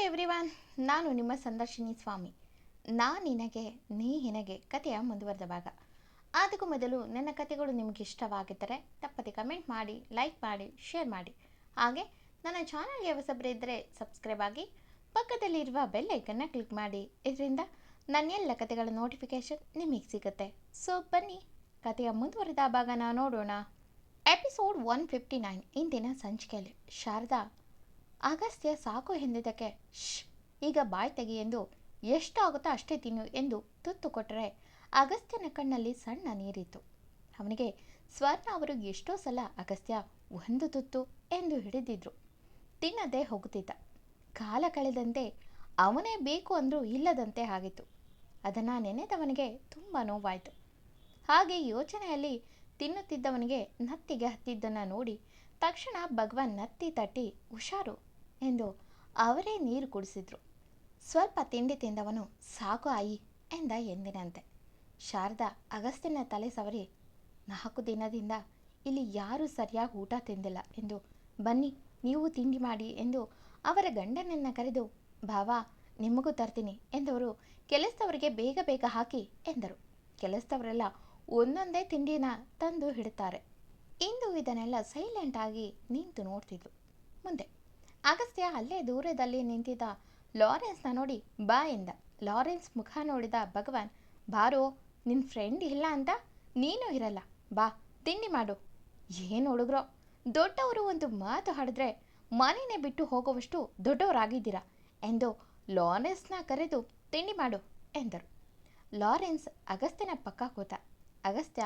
Everyone, ನಾನು ನಿಮ್ಮ ಸಂದರ್ಶಿನಿ ಸ್ವಾಮಿ. ನಿನಗೆ ನೀ ನಿನಗೆ ಕಥೆಯ ಮುಂದುವರೆದ ಭಾಗ. ಅದಕ್ಕೂ ಮೊದಲು ನನ್ನ ಕಥೆಗಳು ನಿಮಗೆ ಇಷ್ಟವಾಗಿದ್ದರೆ ತಪ್ಪದೆ ಕಮೆಂಟ್ ಮಾಡಿ, ಲೈಕ್ ಮಾಡಿ, ಶೇರ್ ಮಾಡಿ. ಹಾಗೆ ನನ್ನ ಚಾನಲ್ಗೆ ಹೊಸಬರಿದ್ದರೆ ಸಬ್ಸ್ಕ್ರೈಬ್ ಆಗಿ ಪಕ್ಕದಲ್ಲಿರುವ ಬೆಲ್ ಐಕನ್ನ ಕ್ಲಿಕ್ ಮಾಡಿ. ಇದರಿಂದ ನನ್ನೆಲ್ಲ ಕಥೆಗಳ ನೋಟಿಫಿಕೇಶನ್ ನಿಮಗೆ ಸಿಗುತ್ತೆ. ಸೊ ಬನ್ನಿ, ಕಥೆಯ ಮುಂದುವರೆದ ಭಾಗನ ನೋಡೋಣ. ಎಪಿಸೋಡ್ 159. ಇಂದಿನ ಸಂಚಿಕೆಯಲ್ಲಿ ಶಾರದಾ ಅಗಸ್ತ್ಯ ಸಾಕು ಎಂದಿದ್ದಕ್ಕೆ ಈಗ ಬಾಯ್ ತೆಗಿ ಎಂದು ಎಷ್ಟಾಗುತ್ತೋ ಅಷ್ಟೇ ತಿನ್ನು ಎಂದು ತುತ್ತು ಕೊಟ್ಟರೆ ಅಗಸ್ತ್ಯನ ಕಣ್ಣಲ್ಲಿ ಸಣ್ಣ ನೀರಿತ್ತು. ಅವನಿಗೆ ಸ್ವರ್ಣ ಅವರು ಎಷ್ಟೋ ಸಲ ಅಗಸ್ತ್ಯ ಒಂದು ತುತ್ತು ಎಂದು ಹಿಡಿದಿದ್ರು. ತಿನ್ನದೇ ಹೋಗುತ್ತಿದ್ದ. ಕಾಲ ಕಳೆದಂತೆ ಅವನೇ ಬೇಕು ಅಂದರೂ ಇಲ್ಲದಂತೆ ಆಗಿತ್ತು. ಅದನ್ನು ನೆನೆದವನಿಗೆ ತುಂಬ ನೋವಾಯಿತು. ಹಾಗೆ ಯೋಚನೆಯಲ್ಲಿ ತಿನ್ನುತ್ತಿದ್ದವನಿಗೆ ನತ್ತಿಗೆ ಹತ್ತಿದ್ದನ್ನು ನೋಡಿ ತಕ್ಷಣ ಭಗವಾನ್ ನತ್ತಿ ತಟ್ಟಿ ಹುಷಾರು ಎಂದು ಅವರೇ ನೀರು ಕುಡಿಸಿದ್ರು. ಸ್ವಲ್ಪ ತಿಂಡಿ ತಿಂದವನು ಸಾಕು ಆಯಿ ಎಂದ ಎಂದಿನಂತೆ. ಶಾರದಾ ಅಗಸ್ತ್ಯನ ತಲೆ ಸವರಿ, 4 ದಿನದಿಂದ ಇಲ್ಲಿ ಯಾರೂ ಸರಿಯಾಗಿ ಊಟ ತಿಂದಿಲ್ಲ ಎಂದು, ಬನ್ನಿ ನೀವು ತಿಂಡಿ ಮಾಡಿ ಎಂದು ಅವರ ಗಂಡನನ್ನು ಕರೆದು, ಭಾವ ನಿಮಗೂ ತರ್ತೀನಿ ಎಂದವರು ಕೆಲಸದವರಿಗೆ ಬೇಗ ಬೇಗ ಹಾಕಿ ಎಂದರು. ಕೆಲಸದವರೆಲ್ಲ ಒಂದೊಂದೇ ತಿಂಡಿನ ತಂದು ಹಿಡುತ್ತಾರೆ. ಇಂದು ಇದನ್ನೆಲ್ಲ ಸೈಲೆಂಟ್ ಆಗಿ ನಿಂತು ನೋಡ್ತಿದ್ಲು. ಮುಂದೆ ಅಗಸ್ತ್ಯ ಅಲ್ಲೇ ದೂರದಲ್ಲಿ ನಿಂತಿದ್ದ ಲಾರೆನ್ಸ್ನ ನೋಡಿ ಬಾ ಎಂದ. ಲಾರೆನ್ಸ್ ಮುಖ ನೋಡಿದ ಭಗವಾನ್, ಬಾರೋ ನಿನ್ನ ಫ್ರೆಂಡ್ ಇಲ್ಲ ಅಂತ ನೀನು ಇರಲ್ಲ, ಬಾ ತಿಂಡಿ ಮಾಡು. ಏನು ಹುಡುಗ್ರೋ, ದೊಡ್ಡವರು ಒಂದು ಮಾತು ಹಾಡಿದ್ರೆ ಮನೆಯೇ ಬಿಟ್ಟು ಹೋಗುವಷ್ಟು ದೊಡ್ಡವರಾಗಿದ್ದೀರಾ ಎಂದು ಲಾರೆನ್ಸ್ನ ಕರೆದು ತಿಂಡಿ ಮಾಡು ಎಂದರು. ಲಾರೆನ್ಸ್ ಅಗಸ್ತ್ಯನ ಪಕ್ಕ ಕೂತ. ಅಗಸ್ತ್ಯ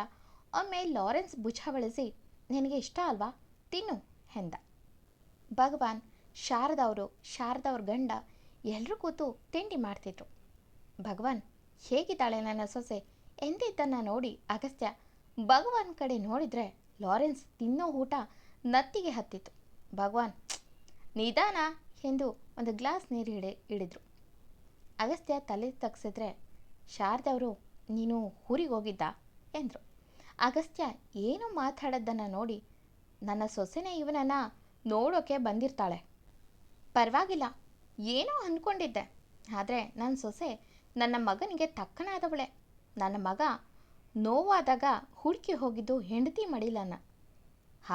ಒಮ್ಮೆ ಲಾರೆನ್ಸ್ ಭುಜ ಬಳಸಿ, ನಿನಗೆ ಇಷ್ಟ ಅಲ್ವಾ, ತಿನ್ನು ಎಂದ. ಭಗವಾನ್, ಶಾರದವ್ರ ಗಂಡ ಎಲ್ಲರೂ ಕೂತು ತಿಂಡಿ ಮಾಡ್ತಿದ್ರು. ಭಗವಾನ್, ಹೇಗಿದ್ದಾಳೆ ನನ್ನ ಸೊಸೆ ಎಂದಿದ್ದನ್ನು ನೋಡಿ ಅಗಸ್ತ್ಯ ಭಗವಾನ್ ಕಡೆ ನೋಡಿದರೆ ಲಾರೆನ್ಸ್ ತಿನ್ನೋ ಊಟ ನತ್ತಿಗೆ ಹತ್ತಿತ್ತು. ಭಗವಾನ್, ನಿಧಾನ ಎಂದು ಒಂದು ಗ್ಲಾಸ್ ನೀರು ಹಿಡಿದ್ರು. ಅಗಸ್ತ್ಯ ತಲೆ ತಗ್ಸಿದ್ರೆ, ಶಾರದವರು ನೀನು ಊರಿಗೆ ಹೋಗಿದ್ದ ಎಂದರು. ಅಗಸ್ತ್ಯ ಏನು ಮಾತಾಡೋದನ್ನು ನೋಡಿ, ನನ್ನ ಸೊಸೆನೇ ಇವನನ್ನು ನೋಡೋಕೆ ಬಂದಿರ್ತಾಳೆ, ಪರವಾಗಿಲ್ಲ ಏನೋ ಅಂದ್ಕೊಂಡಿದ್ದೆ, ಆದರೆ ನನ್ನ ಸೊಸೆ ನನ್ನ ಮಗನಿಗೆ ತಕ್ಕನಾದವಳೆ. ನನ್ನ ಮಗ ನೋವಾದಾಗ ಹುಡುಕಿ ಹೋಗಿದ್ದು ಹೆಂಡತಿ ಮಡಿಲನ್ನ.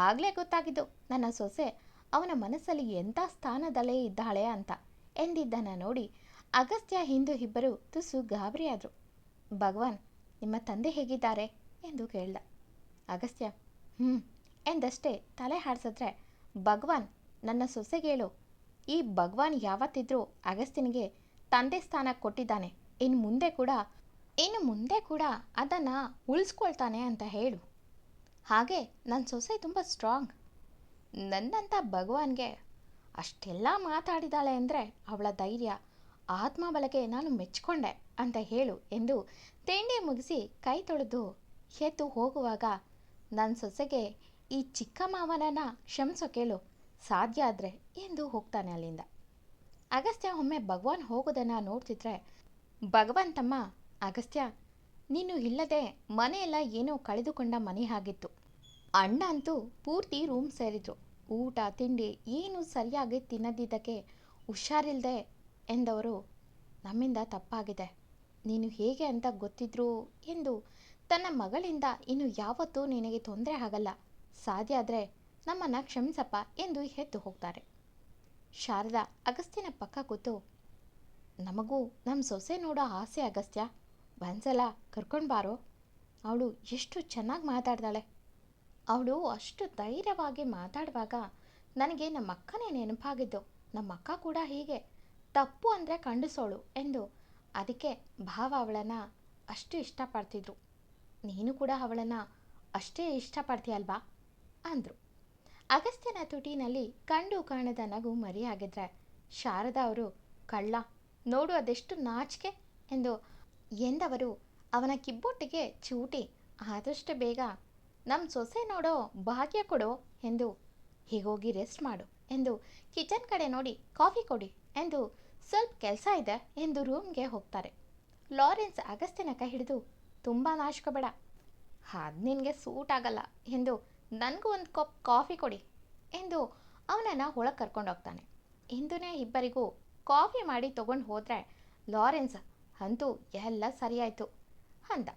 ಆಗಲೇ ಗೊತ್ತಾಗಿದ್ದು ನನ್ನ ಸೊಸೆ ಅವನ ಮನಸ್ಸಲ್ಲಿ ಎಂಥ ಸ್ಥಾನದಲ್ಲೇ ಇದ್ದಾಳೆ ಅಂತ ಎಂದಿದ್ದನ್ನು ನೋಡಿ ಅಗಸ್ತ್ಯ ಹಿಂದೂ ಇಬ್ಬರು ತುಸು ಗಾಬರಿಯಾದರು. ಭಗವಾನ್, ನಿಮ್ಮ ತಂದೆ ಹೇಗಿದ್ದಾರೆ ಎಂದು ಕೇಳ್ದ. ಅಗಸ್ತ್ಯ ಎಂದಷ್ಟೇ ತಲೆ ಹಾಡಿಸಿದ್ರೆ, ಭಗವಾನ್ ನನ್ನ ಸೊಸೆಗೇಳು, ಈ ಭಗವಾನ್ ಯಾವತ್ತಿದ್ರೂ ಅಗಸ್ತ್ಯನಿಗೆ ತಂದೆ ಸ್ಥಾನ ಕೊಟ್ಟಿದ್ದಾನೆ, ಇನ್ನು ಮುಂದೆ ಕೂಡ ಅದನ್ನು ಉಳಿಸ್ಕೊಳ್ತಾನೆ ಅಂತ ಹೇಳು. ಹಾಗೆ ನನ್ನ ಸೊಸೆ ತುಂಬ ಸ್ಟ್ರಾಂಗ್, ನನ್ನಂಥ ಭಗವಾನ್ಗೆ ಅಷ್ಟೆಲ್ಲ ಮಾತಾಡಿದಾಳೆ ಅಂದರೆ ಅವಳ ಧೈರ್ಯ ಆತ್ಮಬಲಕ್ಕೆ ನಾನು ಮೆಚ್ಚಿಕೊಂಡೆ ಅಂತ ಹೇಳು ಎಂದು ತಿಂಡಿ ಮುಗಿಸಿ ಕೈ ತೊಳೆದು ಎದ್ದು ಹೋಗುವಾಗ, ನನ್ನ ಸೊಸೆಗೆ ಈ ಚಿಕ್ಕ ಮಾವನನ್ನು ಕ್ಷಮಿಸೋ ಕೇಳು, ಸಾಧ್ಯ ಆದರೆ ಎಂದು ಹೋಗ್ತಾನೆ ಅಲ್ಲಿಂದ. ಅಗಸ್ತ್ಯ ಒಮ್ಮೆ ಭಗವಾನ್ ಹೋಗೋದನ್ನು ನೋಡ್ತಿದ್ರೆ, ಭಗವಾನ್ ತಮ್ಮ ಅಗಸ್ತ್ಯ, ನೀನು ಇಲ್ಲದೆ ಮನೆಯೆಲ್ಲ ಏನೋ ಕಳೆದುಕೊಂಡ ಮನೆ ಆಗಿತ್ತು. ಅಣ್ಣ ಅಂತೂ ಪೂರ್ತಿ ರೂಮ್ ಸೇರಿದ್ರು. ಊಟ ತಿಂಡಿ ಏನು ಸರಿಯಾಗಿ ತಿನ್ನದಿದ್ದಕ್ಕೆ ಹುಷಾರಿಲ್ಲದೆ ಎಂದವರು, ನಮ್ಮಿಂದ ತಪ್ಪಾಗಿದೆ, ನೀನು ಹೇಗೆ ಅಂತ ಗೊತ್ತಿದ್ರು ಎಂದು ತನ್ನ ಮಗಳಿಂದ ಇನ್ನು ಯಾವತ್ತೂ ನಿನಗೆ ತೊಂದರೆ ಆಗಲ್ಲ, ಸಾಧ್ಯ ಆದರೆ ನಮ್ಮನ್ನು ಕ್ಷಮಿಸಪ್ಪ ಎಂದು ಎದ್ದು ಹೋಗ್ತಾರೆ. ಶಾರದಾ ಅಗಸ್ತ್ಯನ ಪಕ್ಕ ಕೂತು, ನಮಗೂ ನಮ್ಮ ಸೊಸೆ ನೋಡೋ ಆಸೆ ಅಗಸ್ತ್ಯ, ಒಂದ್ಸಲ ಕರ್ಕೊಂಡು ಬಾರೋ, ಅವಳು ಎಷ್ಟು ಚೆನ್ನಾಗಿ ಮಾತಾಡ್ತಾಳೆ. ಅವಳು ಅಷ್ಟು ಧೈರ್ಯವಾಗಿ ಮಾತಾಡುವಾಗ ನನಗೆ ನಮ್ಮ ಅಕ್ಕನೇ ನೆನಪಾಗಿದ್ದು. ನಮ್ಮ ಅಕ್ಕ ಕೂಡ ಹೀಗೆ ತಪ್ಪು ಅಂದರೆ ಖಂಡಿಸೋಳು ಎಂದು, ಅದಕ್ಕೆ ಭಾವ ಅವಳನ್ನು ಅಷ್ಟು ಇಷ್ಟಪಡ್ತಿದ್ರು, ನೀನು ಕೂಡ ಅವಳನ್ನು ಅಷ್ಟೇ ಇಷ್ಟಪಡ್ತೀಯಲ್ವಾ ಅಂದರು. ಅಗಸ್ತ್ಯನ ತುಟಿನಲ್ಲಿ ಕಂಡು ಕಾಣದ ನಗು ಮರೆಯಾಗಿದ್ರೆ ಶಾರದಾ ಅವರು, ಕಳ್ಳ ನೋಡು ಅದೆಷ್ಟು ನಾಚಿಕೆ ಎಂದವರು ಅವನ ಕಿಬ್ಬೊಟ್ಟಿಗೆ ಚೂಟಿ, ಆದಷ್ಟು ಬೇಗ ನಮ್ಮ ಸೊಸೆ ನೋಡೋ ಭಾಗ್ಯ ಕೊಡೋ ಎಂದು, ಹೀಗೋಗಿ ರೆಸ್ಟ್ ಮಾಡು ಎಂದು ಕಿಚನ್ ಕಡೆ ನೋಡಿ ಕಾಫಿ ಕೊಡಿ ಎಂದು, ಸ್ವಲ್ಪ ಕೆಲಸ ಇದೆ ಎಂದು ರೂಮ್ಗೆ ಹೋಗ್ತಾರೆ. ಲಾರೆನ್ಸ್ ಅಗಸ್ತ್ಯನ ಕೈ ಹಿಡಿದು, ತುಂಬ ನಾಚ್ಕೋಬೇಡ, ಅದು ನಿನಗೆ ಸೂಟ್ ಆಗಲ್ಲ ಎಂದು, ನನಗೂ ಒಂದು ಕಪ್ ಕಾಫಿ ಕೊಡಿ ಎಂದು ಅವನನ್ನು ಒಳಗೆ ಕರ್ಕೊಂಡೋಗ್ತಾನೆ. ಇಂದುನೇ ಇಬ್ಬರಿಗೂ ಕಾಫಿ ಮಾಡಿ ತಗೊಂಡು ಹೋದರೆ ಲಾರೆನ್ಸ್ ಅಂತೂ ಎಲ್ಲ ಸರಿಯಾಯಿತು ಅಂದ.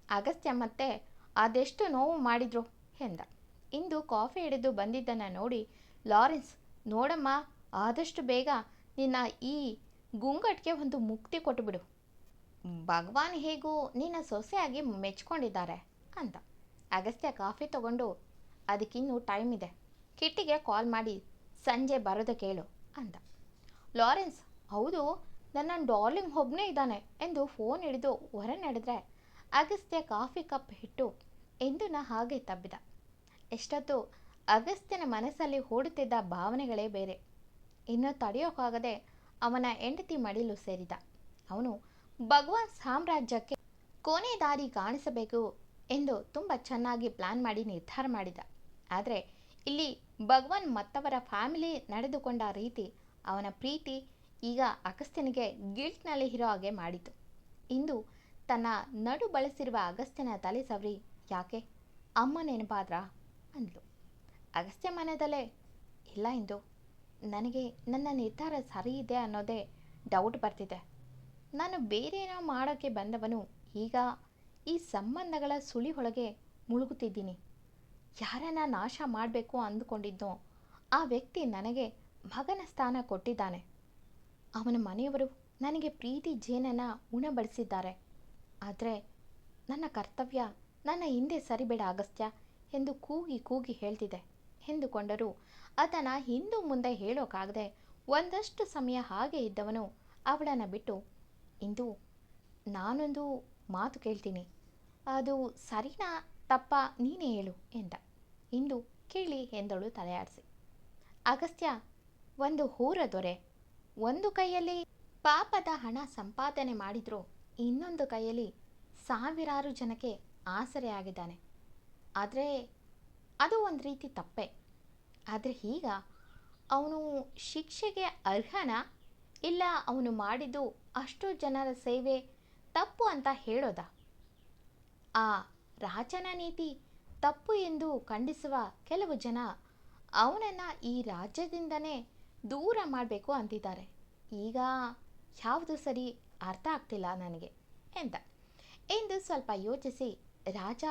ಅಗಸ್ತ್ಯ ಮತ್ತೆ ಅದೆಷ್ಟು ನೋವು ಮಾಡಿದ್ರು ಎಂದ. ಇಂದು ಕಾಫಿ ಹಿಡಿದು ಬಂದಿದ್ದನ್ನು ನೋಡಿ ಲಾರೆನ್ಸ್, ನೋಡಮ್ಮ, ಆದಷ್ಟು ಬೇಗ ನಿನ್ನ ಈ ಗುಂಗಟ್ಗೆ ಒಂದು ಮುಕ್ತಿ ಕೊಟ್ಟುಬಿಡು. ಭಗವಾನ್ ಹೇಗೂ ನಿನ್ನ ಸೊಸೆಯಾಗಿ ಮೆಚ್ಕೊಂಡಿದ್ದಾರೆ ಅಂತ. ಅಗಸ್ತ್ಯ ಕಾಫಿ ತಗೊಂಡು, ಅದಕ್ಕಿನ್ನೂ ಟೈಮ್ ಇದೆ, ಕಿಟ್ಟಿಗೆ ಕಾಲ್ ಮಾಡಿ ಸಂಜೆ ಬರೋದು ಕೇಳು ಅಂದ. ಲಾರೆನ್ಸ್, ಹೌದು, ನನ್ನ ಡಾರ್ಲಿಂಗ್ ಒಬ್ಬನೇ ಇದ್ದಾನೆ ಎಂದು ಫೋನ್ ಹಿಡಿದು ಹೊರ ನಡೆದ್ರೆ ಅಗಸ್ತ್ಯ ಕಾಫಿ ಕಪ್ ಇಟ್ಟು ಎಂದೂನ ಹಾಗೆ ತಬ್ಬಿದ. ಎಷ್ಟೊತ್ತು ಅಗಸ್ತ್ಯನ ಮನಸ್ಸಲ್ಲಿ ಓಡುತ್ತಿದ್ದ ಭಾವನೆಗಳೇ ಬೇರೆ. ಇನ್ನೂ ತಡೆಯೋಕ್ಕಾಗದೆ ಅವನ ಹೆಂಡತಿ ಮಡಿಲು ಸೇರಿದ. ಅವನು ಭಗವಾನ್ ಸಾಮ್ರಾಜ್ಯಕ್ಕೆ ಕೊನೆ ದಾರಿ ಕಾಣಿಸಬೇಕು ಎಂದು ತುಂಬ ಚೆನ್ನಾಗಿ ಪ್ಲಾನ್ ಮಾಡಿ ನಿರ್ಧಾರ ಮಾಡಿದ. ಆದರೆ ಇಲ್ಲಿ ಭಗವಾನ್ ಮತ್ತವರ ಫ್ಯಾಮಿಲಿ ನಡೆದುಕೊಂಡ ರೀತಿ, ಅವನ ಪ್ರೀತಿ ಈಗ ಅಗಸ್ತ್ಯನಿಗೆ ಗಿಲ್ಟ್ನಲ್ಲಿ ಇರೋ ಹಾಗೆ ಮಾಡಿತು. ಇಂದು ತನ್ನ ನಡು ಬಳಸಿರುವ ಅಗಸ್ತ್ಯನ ತಲೆ ಸವರಿ, ಯಾಕೆ ಅಮ್ಮ ನೆನಪಾದ್ರ ಅಂದ್ಲು. ಅಗಸ್ತ್ಯ ಮನದಲ್ಲೇ, ಇಲ್ಲ ಇಂದು, ನನಗೆ ನನ್ನ ನಿರ್ಧಾರ ಸರಿ ಇದೆ ಅನ್ನೋದೇ ಡೌಟ್ ಬರ್ತಿದೆ. ನಾನು ಬೇರೇನೋ ಮಾಡೋಕ್ಕೆ ಬಂದವನು ಈಗ ಈ ಸಂಬಂಧಗಳ ಸುಳಿಯೊಳಗೆ ಮುಳುಗುತ್ತಿದ್ದೀನಿ. ಯಾರನ್ನ ನಾಶ ಮಾಡಬೇಕು ಅಂದುಕೊಂಡಿದ್ದೋ ಆ ವ್ಯಕ್ತಿ ನನಗೆ ಮಗನ ಸ್ಥಾನ ಕೊಟ್ಟಿದ್ದಾನೆ. ಅವನ ಮನೆಯವರು ನನಗೆ ಪ್ರೀತಿ ಜೇನನ್ನು ಉಣಬಡಿಸಿದ್ದಾರೆ. ಆದರೆ ನನ್ನ ಕರ್ತವ್ಯ ನನ್ನ ಹಿಂದೆ ಸರಿಬೇಡ ಅಗಸ್ತ್ಯ ಎಂದು ಕೂಗಿ ಕೂಗಿ ಹೇಳ್ತಿದೆ ಎಂದುಕೊಂಡರೂ ಅದನ್ನು ಹಿಂದು ಮುಂದೆ ಹೇಳೋಕ್ಕಾಗದೆ ಒಂದಷ್ಟು ಸಮಯ ಹಾಗೆ ಇದ್ದವನು ಅವಳನ್ನು ಬಿಟ್ಟು, ಇಂದು ನಾನೊಂದು ಮಾತು ಕೇಳ್ತೀನಿ, ಅದು ಸರಿನಾ ತಪ್ಪ ನೀನೇ ಹೇಳು ಎಂದ. ಇಂದು ಕೇಳಿ ಎಂದಳು ತಲೆಯಾಡಿಸಿ. ಅಗಸ್ತ್ಯ ಒಂದು ಊರ ದೊರೆ. ಒಂದು ಕೈಯಲ್ಲಿ ಪಾಪದ ಹಣ ಸಂಪಾದನೆ ಮಾಡಿದ್ರು, ಇನ್ನೊಂದು ಕೈಯಲ್ಲಿ ಸಾವಿರಾರು ಜನಕ್ಕೆ ಆಸರೆ ಆಗಿದ್ದಾನೆ. ಆದರೆ ಅದು ಒಂದು ರೀತಿ ತಪ್ಪೆ. ಆದರೆ ಈಗ ಅವನು ಶಿಕ್ಷೆಗೆ ಅರ್ಹನಾ, ಇಲ್ಲ ಅವನು ಮಾಡಿದ್ದು ಅಷ್ಟು ಜನರ ಸೇವೆ ತಪ್ಪು ಅಂತ ಹೇಳೋದ? ಆ ರಾಜನ ನೀತಿ ತಪ್ಪು ಎಂದು ಖಂಡಿಸುವ ಕೆಲವು ಜನ ಅವನನ್ನು ಈ ರಾಜ್ಯದಿಂದನೇ ದೂರ ಮಾಡಬೇಕು ಅಂತಿದ್ದಾರೆ. ಈಗ ಯಾವುದು ಸರಿ ಅರ್ಥ ಆಗ್ತಿಲ್ಲ ನನಗೆ ಎಂದ. ಎಂದು ಸ್ವಲ್ಪ ಯೋಚಿಸಿ, ರಾಜ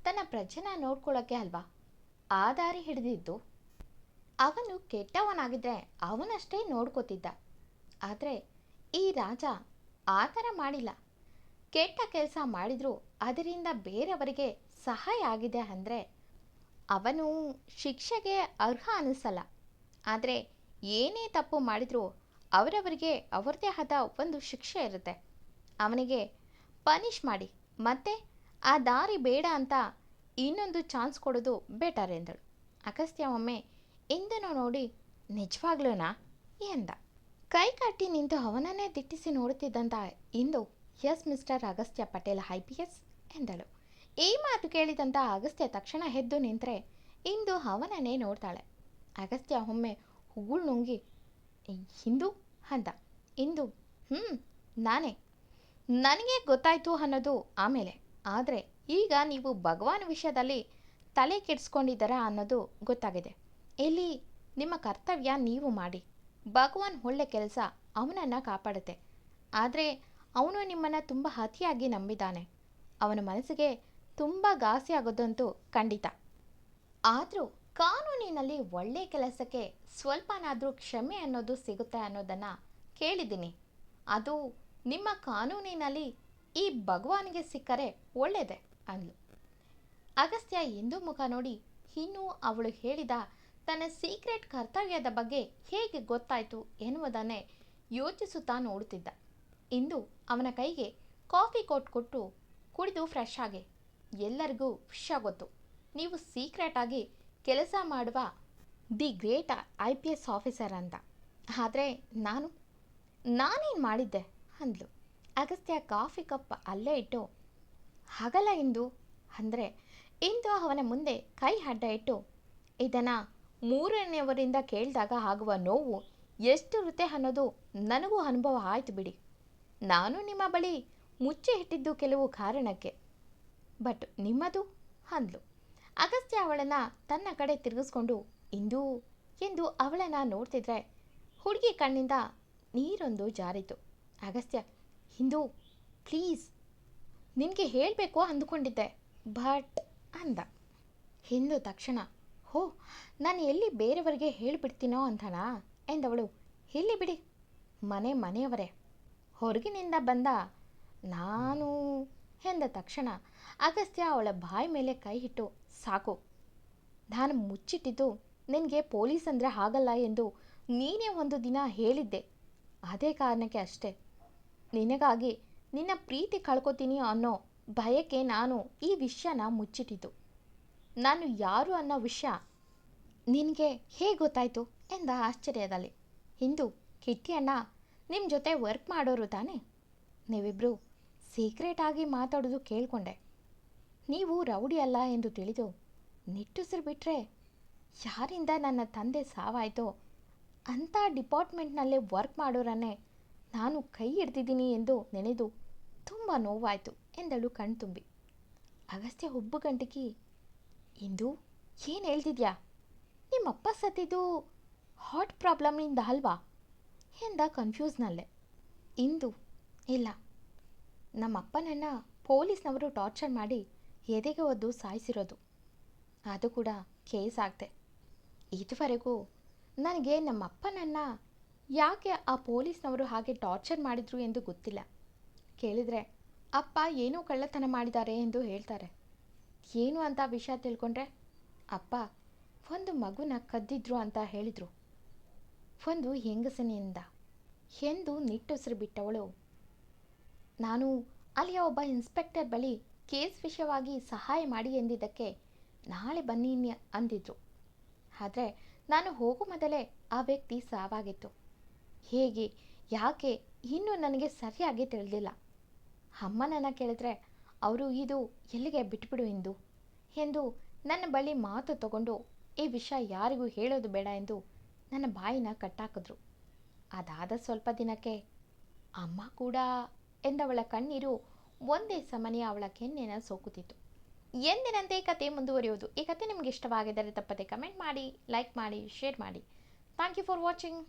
ತನ್ನ ಪ್ರಜೆನ ನೋಡ್ಕೊಳ್ಳೋಕ್ಕೆ ಅಲ್ವಾ ಆ ದಾರಿ ಹಿಡಿದಿದ್ದು. ಅವನು ಕೆಟ್ಟವನಾಗಿದ್ದರೆ ಅವನಷ್ಟೇ ನೋಡ್ಕೋತಿದ್ದ. ಆದರೆ ಈ ರಾಜ ಆ ಥರ ಮಾಡಿಲ್ಲ. ಕೆಟ್ಟ ಕೆಲಸ ಮಾಡಿದರೂ ಅದರಿಂದ ಬೇರೆಯವರಿಗೆ ಸಹಾಯ ಆಗಿದೆ ಅಂದರೆ ಅವನು ಶಿಕ್ಷೆಗೆ ಅರ್ಹ ಅನ್ನಿಸಲ್ಲ. ಆದರೆ ಏನೇ ತಪ್ಪು ಮಾಡಿದರೂ ಅವರವರಿಗೆ ಅವರದೇ ಆದ ಒಂದು ಶಿಕ್ಷೆ ಇರುತ್ತೆ. ಅವನಿಗೆ ಪನಿಷ್ ಮಾಡಿ ಮತ್ತೆ ಆ ದಾರಿ ಬೇಡ ಅಂತ ಇನ್ನೊಂದು ಚಾನ್ಸ್ ಕೊಡೋದು ಬೆಟರ್ ಎಂದಳು. ಅಗಸ್ತ್ಯ ಒಮ್ಮೆ ಇಂದನು ನೋಡಿ, ನಿಜವಾಗ್ಲೂನಾ ಎಂದ. ಕೈ ಕಟ್ಟಿ ನಿಂತು ಅವನನ್ನೇ ದಿಟ್ಟಿಸಿ ನೋಡುತ್ತಿದ್ದಂಥ ಇಂದು, yes mister Agastya Patel IPS ಎಂದಳು. ಈ ಮಾತು ಕೇಳಿದಂಥ ಅಗಸ್ತ್ಯ ತಕ್ಷಣ ಎದ್ದು ನಿಂತರೆ ಇಂದು ಅವನನ್ನೇ ನೋಡ್ತಾಳೆ. ಅಗಸ್ತ್ಯ ಒಮ್ಮೆ ಉಗುಳು ನುಂಗಿ, ಹಿಂದೂ ಅಂದ. ಇಂದು, ನಾನೇ, ನನಗೆ ಗೊತ್ತಾಯಿತು ಅನ್ನೋದು ಆಮೇಲೆ. ಆದರೆ ಈಗ ನೀವು ಭಗವಾನ್ ವಿಷಯದಲ್ಲಿ ತಲೆ ಕೆಡಿಸ್ಕೊಂಡಿದ್ದೀರಾ ಅನ್ನೋದು ಗೊತ್ತಾಗಿದೆ. ಇಲ್ಲಿ ನಿಮ್ಮ ಕರ್ತವ್ಯ ನೀವು ಮಾಡಿ. ಭಗವಾನ್ ಒಳ್ಳೆ ಕೆಲಸ ಅವನನ್ನು ಕಾಪಾಡುತ್ತೆ. ಆದರೆ ಅವನು ನಿಮ್ಮನ್ನು ತುಂಬ ಅತಿಯಾಗಿ ನಂಬಿದ್ದಾನೆ. ಅವನ ಮನಸ್ಸಿಗೆ ತುಂಬ ಘಾಸಿ ಆಗೋದಂತೂ ಖಂಡಿತ. ಆದರೂ ಕಾನೂನಿನಲ್ಲಿ ಒಳ್ಳೆಯ ಕೆಲಸಕ್ಕೆ ಸ್ವಲ್ಪನಾದರೂ ಕ್ಷಮೆ ಅನ್ನೋದು ಸಿಗುತ್ತೆ ಅನ್ನೋದನ್ನು ಕೇಳಿದ್ದೀನಿ. ಅದು ನಿಮ್ಮ ಕಾನೂನಿನಲ್ಲಿ ಈ ಭಗವಾನಿಗೆ ಸಿಕ್ಕರೆ ಒಳ್ಳೆಯದೇ ಅಂದ್ಲು. ಅಗಸ್ತ್ಯ ಇಂದು ಮುಖ ನೋಡಿ ಇನ್ನೂ ಅವಳು ಹೇಳಿದ ತನ್ನ ಸೀಕ್ರೆಟ್ ಕರ್ತವ್ಯದ ಬಗ್ಗೆ ಹೇಗೆ ಗೊತ್ತಾಯಿತು ಎನ್ನುವುದನ್ನೇ ಯೋಚಿಸುತ್ತಾ ನೋಡುತ್ತಿದ್ದ. ಇಂದು ಅವನ ಕೈಗೆ ಕಾಫಿ ಕೊಟ್ಟು ಕುಡಿದು ಫ್ರೆಶ್ ಆಗಿ, ಎಲ್ಲರಿಗೂ ವಿಷಯ ಗೊತ್ತು, ನೀವು ಸೀಕ್ರೆಟಾಗಿ ಕೆಲಸ ಮಾಡುವ ದಿ ಗ್ರೇಟ್ IPS ಆಫೀಸರ್ ಅಂತ. ಆದರೆ ನಾನೇನು ಮಾಡಿದ್ದೆ ಅಂದ್ಲು. ಅಗಸ್ತ್ಯ ಕಾಫಿ ಕಪ್ ಅಲ್ಲೇ ಇಟ್ಟು, ಹಾಗಲ್ಲ ಇಂದು ಅಂದರೆ ಇಂದು ಅವನ ಮುಂದೆ ಕೈ ಅಡ್ಡ ಇಟ್ಟು, ಇದನ್ನು ಮೂರನೆಯವರಿಂದ ಕೇಳಿದಾಗ ಆಗುವ ನೋವು ಎಷ್ಟಿರುತ್ತೆ ಅನ್ನೋದು ನನಗೂ ಅನುಭವ ಆಯ್ತು ಬಿಡಿ. ನಾನು ನಿಮ್ಮ ಬಳಿ ಮುಚ್ಚಿ ಇಟ್ಟಿದ್ದು ಕೆಲವು ಕಾರಣಕ್ಕೆ, ಬಟ್ ನಿಮ್ಮದು ಅಂದ್ಲು. ಅಗಸ್ತ್ಯ ಅವಳನ್ನು ತನ್ನ ಕಡೆ ತಿರುಗಿಸ್ಕೊಂಡು, ಇಂದು ಎಂದು ಅವಳನ್ನು ನೋಡ್ತಿದ್ರೆ ಹುಡುಗಿ ಕಣ್ಣಿಂದ ನೀರೊಂದು ಜಾರಿತು. ಅಗಸ್ತ್ಯ, ಹಿಂದೂ ಪ್ಲೀಸ್, ನಿನಗೆ ಹೇಳಬೇಕು ಅಂದುಕೊಂಡಿದ್ದೆ ಬಟ್ ಅಂದ. ಹಿಂದೂ ತಕ್ಷಣ, ಹೋ, ನಾನು ಎಲ್ಲಿ ಬೇರೆಯವರಿಗೆ ಹೇಳಿಬಿಡ್ತೀನೋ ಅಂತನಾ ಎಂದವಳು. ಇಲ್ಲಿ ಬಿಡಿ, ಮನೆಯವರೇ, ಹೊರಗಿನಿಂದ ಬಂದ ನಾನು ಎಂದ ತಕ್ಷಣ ಅಗಸ್ತ್ಯ ಅವಳ ಬಾಯಿ ಮೇಲೆ ಕೈ ಇಟ್ಟು, ಸಾಕು, ನಾನು ಮುಚ್ಚಿಟ್ಟಿದ್ದು ನಿನಗೆ ಪೊಲೀಸ್ ಅಂದರೆ ಆಗಲ್ಲ ಎಂದು ನೀನೇ ಒಂದು ದಿನ ಹೇಳಿದ್ದೆ. ಅದೇ ಕಾರಣಕ್ಕೆ ಅಷ್ಟೇ. ನಿನಗಾಗಿ ನಿನ್ನ ಪ್ರೀತಿ ಕಳ್ಕೊತೀನಿ ಅನ್ನೋ ಭಯಕ್ಕೆ ನಾನು ಈ ವಿಷಯನ ಮುಚ್ಚಿಟ್ಟಿದ್ದು. ನಾನು ಯಾರು ಅನ್ನೋ ವಿಷಯ ನಿನಗೆ ಹೇಗೆ ಗೊತ್ತಾಯಿತು ಎಂದ ಆಶ್ಚರ್ಯದಲ್ಲಿ. ಹಿಂದೂ, ಕಿಟ್ಟಿ ಅಣ್ಣ ನಿಮ್ಮ ಜೊತೆ ವರ್ಕ್ ಮಾಡೋರು ತಾನೇ? ನೀವಿಬ್ಬರು ಸೀಕ್ರೆಟಾಗಿ ಮಾತಾಡೋದು ಕೇಳಿಕೊಂಡೆ. ನೀವು ರೌಡಿ ಅಲ್ಲ ಎಂದು ತಿಳಿದು ನಿಟ್ಟುಸಿರು ಬಿಟ್ಟರೆ, ಯಾರಿಂದ ನನ್ನ ತಂದೆ ಸಾವಾಯಿತೋ ಅಂಥ ಡಿಪಾರ್ಟ್ಮೆಂಟ್ನಲ್ಲೇ ವರ್ಕ್ ಮಾಡೋರನ್ನೇ ನಾನು ಕೈ ಹಿಡ್ದಿದ್ದೀನಿ ಎಂದು ನೆನೆದು ತುಂಬ ನೋವಾಯಿತು ಎಂದಳು ಕಣ್ತುಂಬಿ. ಅಗಸ್ತ್ಯ ಹುಬ್ಬುಗಂಟಿಕಿ, ಇಂದು ಏನು ಹೇಳ್ತಿದ್ಯಾ? ನಿಮ್ಮಪ್ಪ ಸತ್ತಿದ್ದು ಹಾರ್ಟ್ ಪ್ರಾಬ್ಲಮ್ನಿಂದ ಅಲ್ವಾ ಎಂದ ಕನ್ಫ್ಯೂಸ್ನಲ್ಲೇ. ಇಂದು, ಇಲ್ಲ, ನಮ್ಮಪ್ಪನನ್ನು ಪೊಲೀಸ್ನವರು ಟಾರ್ಚರ್ ಮಾಡಿ ಎದೆಗೆ ಒದ್ದು ಸಾಯಿಸಿರೋದು. ಅದು ಕೂಡ ಕೇಸ್ ಆಗದೆ. ಇದುವರೆಗೂ ನನಗೆ ನಮ್ಮಪ್ಪನನ್ನು ಯಾಕೆ ಆ ಪೊಲೀಸ್ನವರು ಹಾಗೆ ಟಾರ್ಚರ್ ಮಾಡಿದ್ರು ಎಂದು ಗೊತ್ತಿಲ್ಲ. ಕೇಳಿದರೆ ಅಪ್ಪ ಏನೋ ಕಳ್ಳತನ ಮಾಡಿದ್ದಾರೆ ಎಂದು ಹೇಳ್ತಾರೆ. ಏನು ಅಂತ ವಿಷಯ ತಿಳ್ಕೊಂಡ್ರೆ ಅಪ್ಪ ಒಂದು ಮಗುನ ಕದ್ದಿದ್ರು ಅಂತ ಹೇಳಿದರು, ಒಂದು ಹೆಂಗಸನಿಂದ ಎಂದು ನಿಟ್ಟುಸಿರು ಬಿಟ್ಟವಳು. ನಾನು ಅಲ್ಲಿಯ ಒಬ್ಬ ಇನ್ಸ್ಪೆಕ್ಟರ್ ಬಳಿ ಕೇಸ್ ವಿಷಯವಾಗಿ ಸಹಾಯ ಮಾಡಿ ಎಂದಿದ್ದಕ್ಕೆ ನಾಳೆ ಬನ್ನಿ ಅಂದಿದ್ರು. ಆದರೆ ನಾನು ಹೋಗೋ ಮೊದಲೇ ಆ ವ್ಯಕ್ತಿ ಸಾವಾಗಿತ್ತು. ಹೇಗೆ, ಯಾಕೆ ಇನ್ನೂ ನನಗೆ ಸರಿಯಾಗಿ ತಿಳಿದಿಲ್ಲ. ಅಮ್ಮನನ್ನು ಕೇಳಿದ್ರೆ ಅವರು ಇದು ಎಲ್ಲಿಗೆ ಬಿಟ್ಬಿಡು ಎಂದು ನನ್ನ ಬಳಿ ಮಾತು ತಗೊಂಡು ಈ ವಿಷಯ ಯಾರಿಗೂ ಹೇಳೋದು ಬೇಡ ಎಂದು ನನ್ನ ಬಾಯಿನ ಕಟ್ಟಾಕಿದ್ರು. ಅದಾದ ಸ್ವಲ್ಪ ದಿನಕ್ಕೆ ಅಮ್ಮ ಕೂಡ ಎಂದವಳ ಕಣ್ಣೀರು ಒಂದೇ ಸಮನೆ ಅವಳ ಕೆನ್ನೆನ ಸೋಕುತ್ತಿತ್ತು. ಎಂದಿನಂತೆ ಕತೆ ಮುಂದುವರಿಯೋದು. ಈ ಕತೆ ನಿಮಗೆ ಇಷ್ಟವಾಗಿದ್ದರೆ ತಪ್ಪದೆ ಕಮೆಂಟ್ ಮಾಡಿ, ಲೈಕ್ ಮಾಡಿ, ಶೇರ್ ಮಾಡಿ. Thank you for watching.